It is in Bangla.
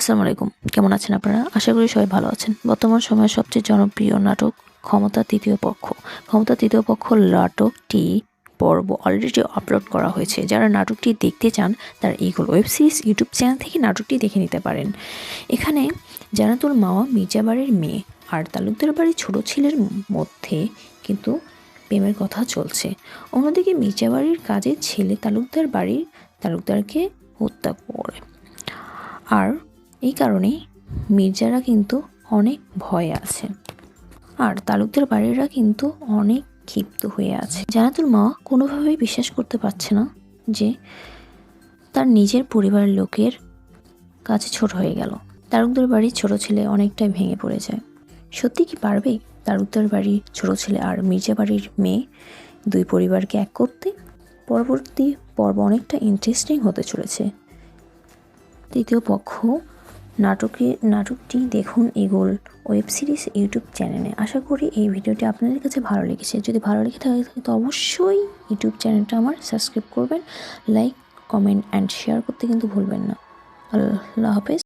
আসসালামু আলাইকুম। কেমন আছেন আপনারা? আশা করি সবাই ভালো আছেন। বর্তমান সময়ের সবচেয়ে জনপ্রিয় নাটক ক্ষমতা তৃতীয় পক্ষ। ক্ষমতা তৃতীয় পক্ষ নাটকটি পর্ব অলরেডি আপলোড করা হয়েছে। যারা নাটকটি দেখতে চান তারা eagle web series YouTube channel থেকে নাটকটি দেখে নিতে পারেন। এখানে জান্নাতুল মাওয়া মির্জা বাড়ির মেয়ে আর তালুকদার বাড়ির ছোট ছেলের মধ্যে কিন্তু প্রেমের কথা চলছে। অন্যদিকে মির্জা বাড়ির কাজের ছেলে তালুকদারকে হত্যা করে। আর এই কারণেই মির্জারা কিন্তু অনেক ভয়ে আছে, আর তালুকদার বাড়িরা কিন্তু অনেক ক্ষিপ্ত হয়ে আছে। জান্নাতুল মা কোনোভাবেই বিশ্বাস করতে পারছে না যে তার নিজের পরিবারের লোকের কাছে ছোট হয়ে গেল। তালুকদার বাড়ির ছোট ছেলে অনেকটাই ভেঙে পড়ে যায়। সত্যি কি পারবে তালুকদার বাড়ির ছোট ছেলে আর মির্জা বাড়ির মেয়ে দুই পরিবারকে এক করতে? পরবর্তী পর্ব অনেকটা ইন্টারেস্টিং হতে চলেছে। তৃতীয় পক্ষ নাটকটি দেখুন ইগল ওয়েব সিরিজ ইউটিউব চ্যানেলে। আশা করি এই ভিডিওটি আপনাদের কাছে ভালো লেগেছে। যদি ভালো লেগে থাকে তো অবশ্যই ইউটিউব চ্যানেলটা আমার সাবস্ক্রাইব করবেন, লাইক, কমেন্ট অ্যান্ড শেয়ার করতে কিন্তু ভুলবেন না। আল্লাহ হাফেজ।